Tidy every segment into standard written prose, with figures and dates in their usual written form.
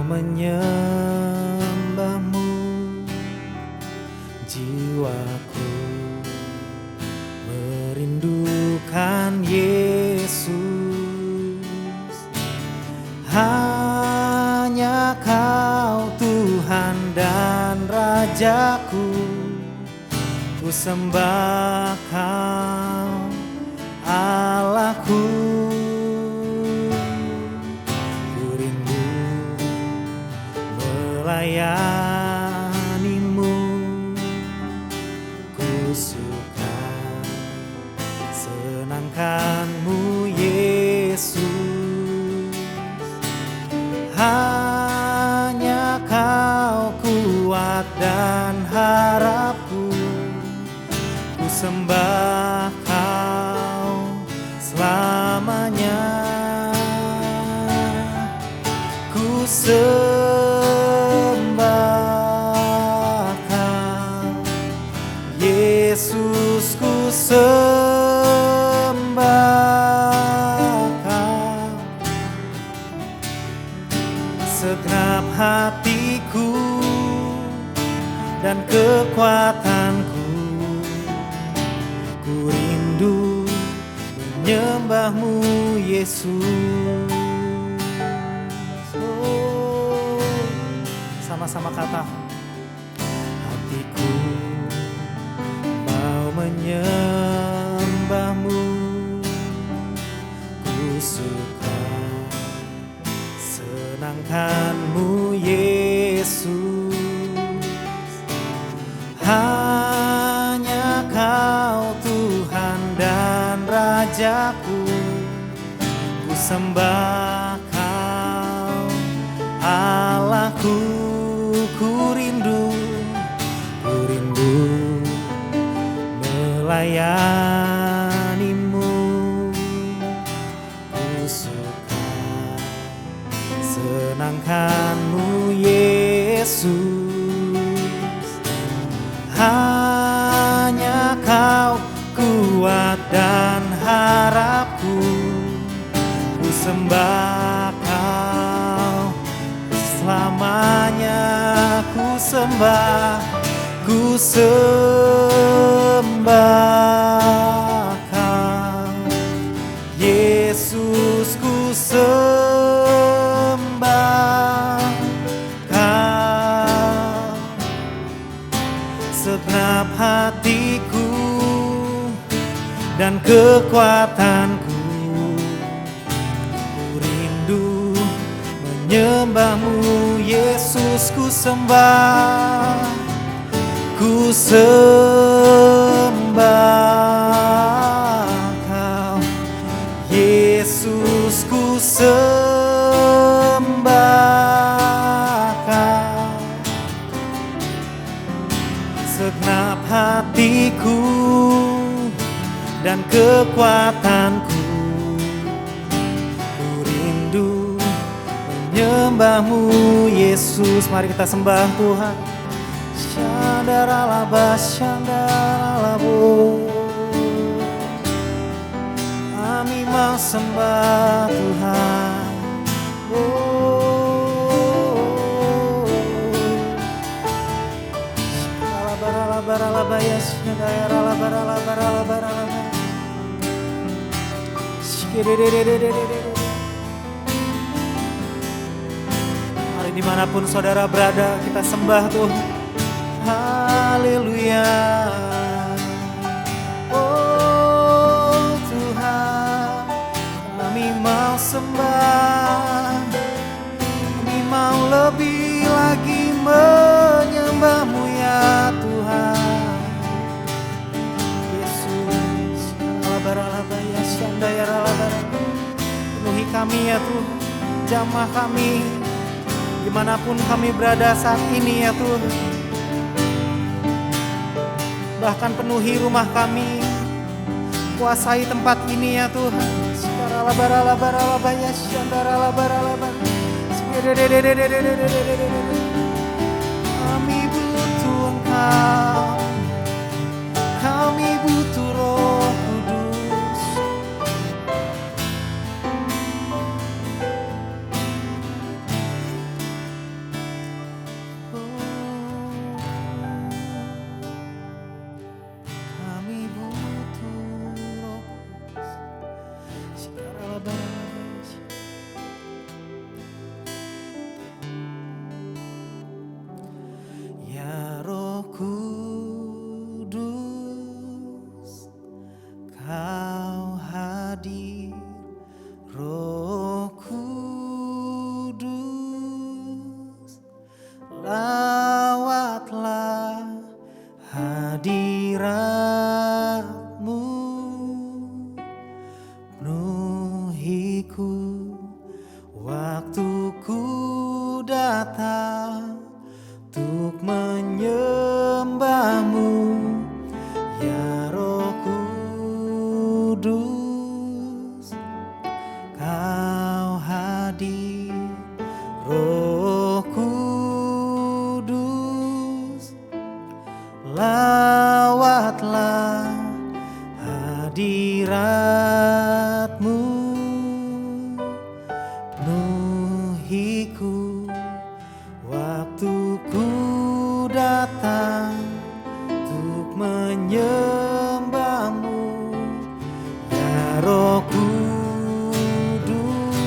menyembahmu, jiwaku merindukan Yesus. Hanya Kau Tuhan dan Rajaku, ku sembah Kau Allahku. Ku rindu melayanimu, ku suka senangkanmu Yesus. Hanya Kau kuat dan harapku, ku sembah Kau selamanya. Ku sembah Kau Yesus, ku sembah Kau segenap hatiku dan kekuatanku. Ku rindu menyembahmu Yesus. Oh, sama-sama kata, hatiku mau menyembahmu, ku suka senangkanmu Yesus. Hanya Kau Tuhan dan Rajaku, ku sembah Kau Allahku. Ku rindu melayanimu, ku suka senangkanmu Yesus. Hanya Kau kuat dan harapku, ku sembah Kau selamanya. Ku sembah Kau Yesus, ku sembah Kau segenap hatiku dan kekuatanku. Ku rindu menyembahmu Yesus, ku sembah Kau Yesus, ku sembah Kau segenap hatiku dan kekuatanku. Ku rindu menyembahmu Yesus. Mari kita sembah Tuhan. Shandaralaba, shandaralabo. Kami mau sembah Tuhan. Baralabaya, shandaralabarabaralabaralabaralaba. Mari dimanapun saudara berada, kita sembah Tuhan. Haleluya. Oh Tuhan, kami mau sembah, kami mau lebih lagi menyembahmu ya Tuhan. Yesus, alabaralabaya syandayaralabara. Penuhi kami ya Tuhan, jamah kami dimanapun kami berada saat ini ya Tuhan. Bahkan penuhi rumah kami, kuasai tempat ini ya Tuhan. Shandaralabarabaralabaya shandaralabaralabara. Kami butuh Engkau, kami butuh Roh Kudus. datang untuk menyembahmu, ya Roh Kudus. Kau hadir, Roh Kudus, lawatlah hadiratmu, penuhiku waktu ku datang untuk menyembahmu, ya Roh Kudus.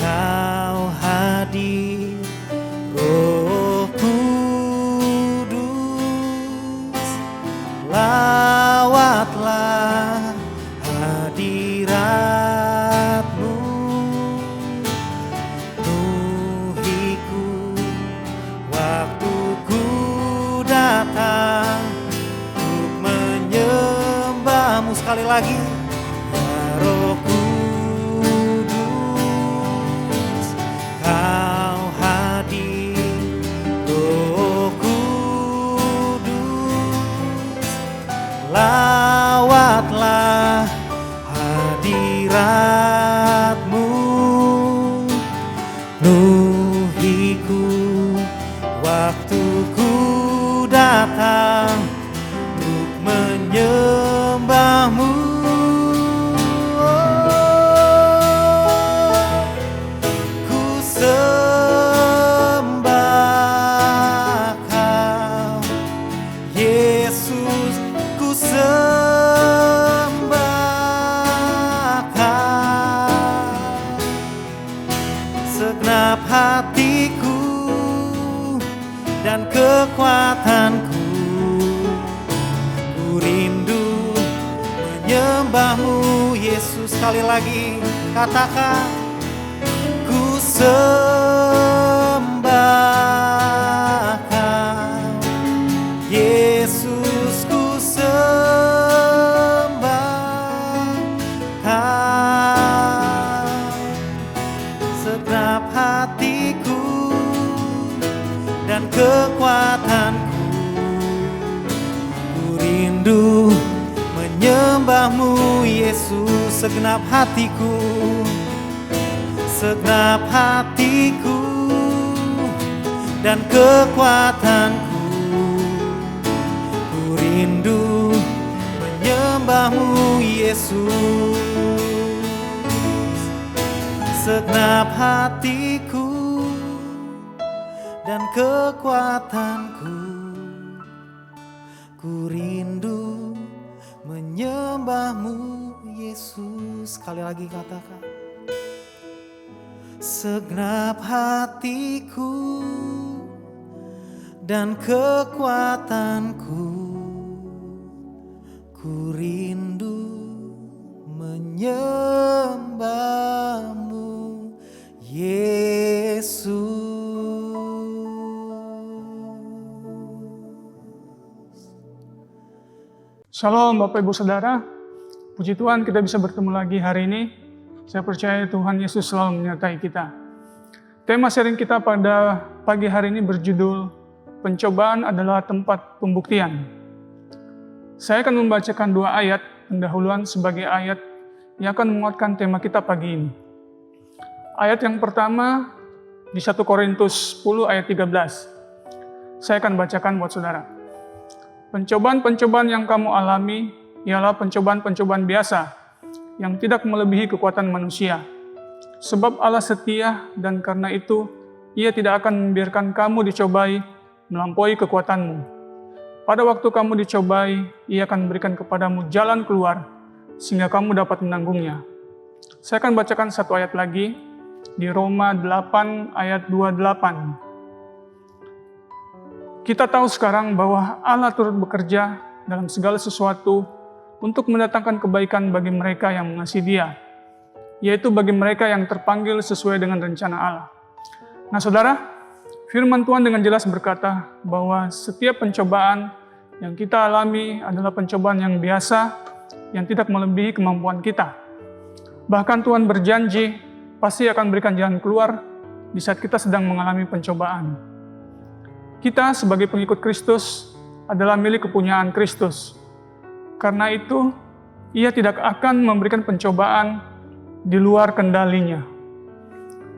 Kau hadir, Roh Kudus, lawatlah hadiratmu, penuhiku waktu ku datang untuk menyembahmu. Sekali lagi, ya Roh Kudus. Kau hadir, Roh Kudus, lawatlah hadiratmu, penuhiku waktu ku datang untuk menyembahmu. Ku sembah Kau, Yesus, ku sembah Kau. Segenap hatiku dan kekuatanku, ku rindu menyembahmu, Yesus. Sekali lagi katakan, ku sembah Kau, Yesus, ku sembah Kau. Segenap hatiku dan kekuatanku, ku rindu menyembahmu, Yesus. Segenap hatiku, segenap hatiku dan kekuatanku, ku rindu menyembahmu, Yesus. Segenap hatiku dan kekuatanku, ku rindu menyembahmu, Yesus. Sekali lagi katakan, segenap hatiku dan kekuatanku, ku rindu menyembahmu, Yesus. Shalom Bapak Ibu Saudara, puji Tuhan kita bisa bertemu lagi hari ini. Saya percaya Tuhan Yesus selalu menyertai kita. Tema sharing kita pada pagi hari ini berjudul Pencobaan adalah tempat pembuktian. Saya akan membacakan 2 ayat pendahuluan sebagai ayat yang akan menguatkan tema kita pagi ini. Ayat yang pertama di 1 Korintus 10 ayat 13. Saya akan bacakan buat saudara. Pencobaan-pencobaan yang kamu alami ialah pencobaan-pencobaan biasa yang tidak melebihi kekuatan manusia. Sebab Allah setia dan karena itu Ia tidak akan membiarkan kamu dicobai melampaui kekuatanmu. Pada waktu kamu dicobai, Ia akan memberikan kepadamu jalan keluar sehingga kamu dapat menanggungnya. Saya akan bacakan 1 ayat lagi di Roma 8 ayat 28. Kita tahu sekarang bahwa Allah turut bekerja dalam segala sesuatu untuk mendatangkan kebaikan bagi mereka yang mengasihi Dia, yaitu bagi mereka yang terpanggil sesuai dengan rencana Allah. Nah saudara, firman Tuhan dengan jelas berkata bahwa setiap pencobaan yang kita alami adalah pencobaan yang biasa, yang tidak melebihi kemampuan kita. Bahkan Tuhan berjanji pasti akan berikan jalan keluar di saat kita sedang mengalami pencobaan. Kita sebagai pengikut Kristus adalah milik kepunyaan Kristus. Karena itu, Ia tidak akan memberikan pencobaan di luar kendalinya.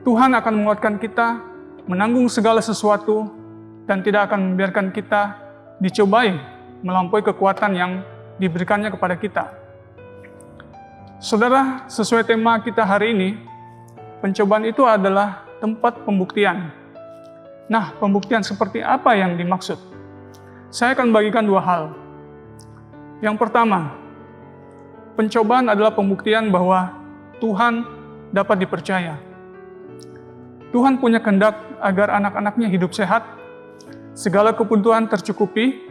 Tuhan akan menguatkan kita menanggung segala sesuatu dan tidak akan membiarkan kita dicobai melampaui kekuatan yang diberikannya kepada kita. Saudara, sesuai tema kita hari ini, pencobaan itu adalah tempat pembuktian. Nah, pembuktian seperti apa yang dimaksud? Saya akan bagikan dua hal. Yang pertama, pencobaan adalah pembuktian bahwa Tuhan dapat dipercaya. Tuhan punya kehendak agar anak-anaknya hidup sehat, segala kebutuhan tercukupi,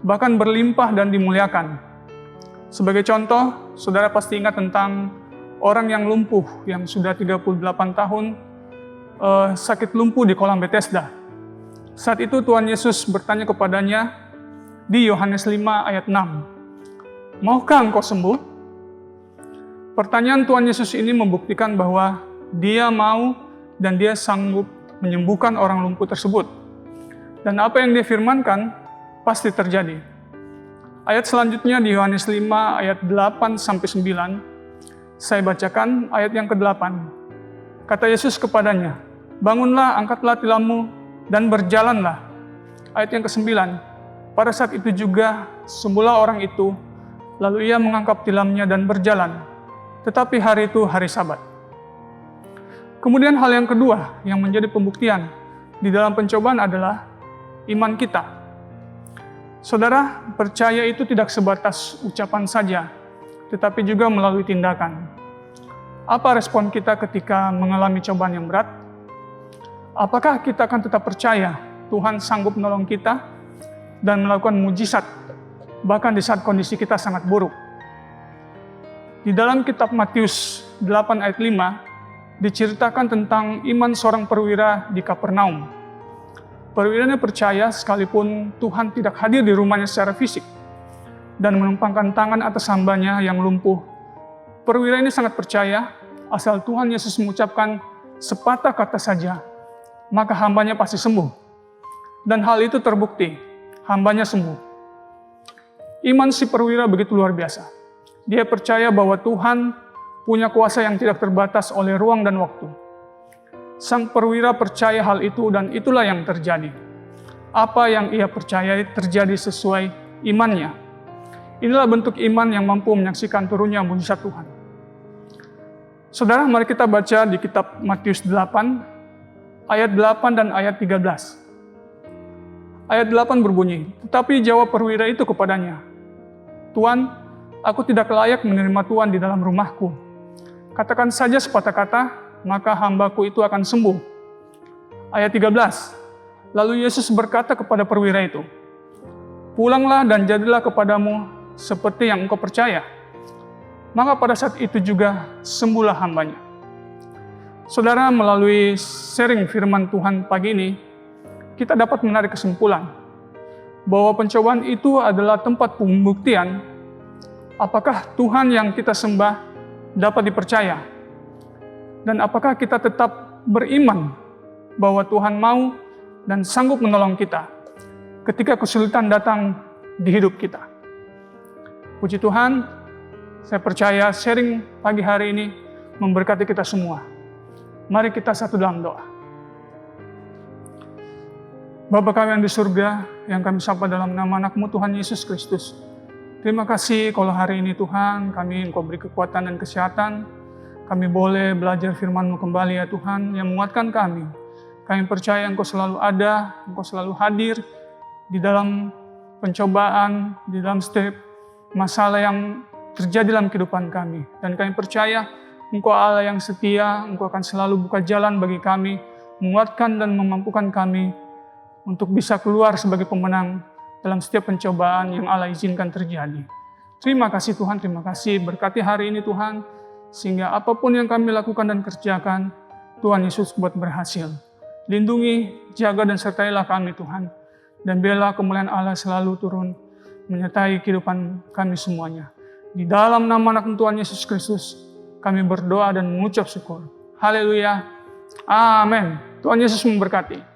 bahkan berlimpah dan dimuliakan. Sebagai contoh, saudara pasti ingat tentang orang yang lumpuh yang sudah 38 tahun sakit lumpuh di kolam Bethesda. Saat itu Tuhan Yesus bertanya kepadanya di Yohanes 5 ayat 6, "Maukah engkau sembuh?" Pertanyaan Tuhan Yesus ini membuktikan bahwa Dia mau dan Dia sanggup menyembuhkan orang lumpuh tersebut. Dan apa yang Dia firmankan pasti terjadi. Ayat selanjutnya di Yohanes 5 ayat 8-9, saya bacakan ayat yang ke-8. Kata Yesus kepadanya, "Bangunlah, angkatlah tilammu, dan berjalanlah." Ayat yang ke-9, pada saat itu juga semula orang itu, lalu ia mengangkat tilamnya dan berjalan. Tetapi hari itu hari Sabat. Kemudian hal yang kedua yang menjadi pembuktian di dalam pencobaan adalah iman kita. Saudara, percaya itu tidak sebatas ucapan saja, tetapi juga melalui tindakan. Apa respon kita ketika mengalami cobaan yang berat? Apakah kita akan tetap percaya Tuhan sanggup menolong kita dan melakukan mujizat, bahkan di saat kondisi kita sangat buruk? Di dalam kitab Matius 8 ayat 5, diceritakan tentang iman seorang perwira di Kapernaum. Perwiranya percaya sekalipun Tuhan tidak hadir di rumahnya secara fisik dan menumpangkan tangan atas hambanya yang lumpuh. Perwira ini sangat percaya asal Tuhan Yesus mengucapkan sepatah kata saja, maka hambanya pasti sembuh. Dan hal itu terbukti, hambanya sembuh. Iman si perwira begitu luar biasa. Dia percaya bahwa Tuhan punya kuasa yang tidak terbatas oleh ruang dan waktu. Sang perwira percaya hal itu dan itulah yang terjadi. Apa yang ia percayai terjadi sesuai imannya. Inilah bentuk iman yang mampu menyaksikan turunnya mujizat Tuhan. Saudara, mari kita baca di kitab Matius 8, ayat 8 dan ayat 13. Ayat 8 berbunyi, "Tetapi jawab perwira itu kepadanya, 'Tuan, aku tidak layak menerima Tuhan di dalam rumahku. Katakan saja sepatah kata, maka hambaku itu akan sembuh.' Ayat 13, lalu Yesus berkata kepada perwira itu, 'Pulanglah dan jadilah kepadamu seperti yang engkau percaya.' Maka pada saat itu juga sembuhlah hambanya." Saudara, melalui sharing firman Tuhan pagi ini, kita dapat menarik kesimpulan bahwa pencobaan itu adalah tempat pembuktian apakah Tuhan yang kita sembah dapat dipercaya. Dan apakah kita tetap beriman bahwa Tuhan mau dan sanggup menolong kita ketika kesulitan datang di hidup kita. Puji Tuhan, saya percaya sharing pagi hari ini memberkati kita semua. Mari kita satu dalam doa. Bapa kami yang di surga, yang kami sapa dalam nama anak-Mu Tuhan Yesus Kristus. Terima kasih kalau hari ini Tuhan, kami Engkau beri kekuatan dan kesehatan. Kami boleh belajar firman-Mu kembali ya Tuhan, yang menguatkan kami. Kami percaya Engkau selalu ada, Engkau selalu hadir di dalam pencobaan, di dalam setiap masalah yang terjadi dalam kehidupan kami. Dan kami percaya Engkau Allah yang setia, Engkau akan selalu buka jalan bagi kami, menguatkan dan memampukan kami untuk bisa keluar sebagai pemenang dalam setiap pencobaan yang Allah izinkan terjadi. Terima kasih Tuhan, terima kasih. Berkati hari ini Tuhan, sehingga apapun yang kami lakukan dan kerjakan, Tuhan Yesus buat berhasil. Lindungi, jaga dan sertailah kami Tuhan. Dan biarlah kemuliaan Allah selalu turun menyertai kehidupan kami semuanya. Di dalam nama anak Tuhan Yesus Kristus, kami berdoa dan mengucap syukur. Haleluya. Amin. Tuhan Yesus memberkati.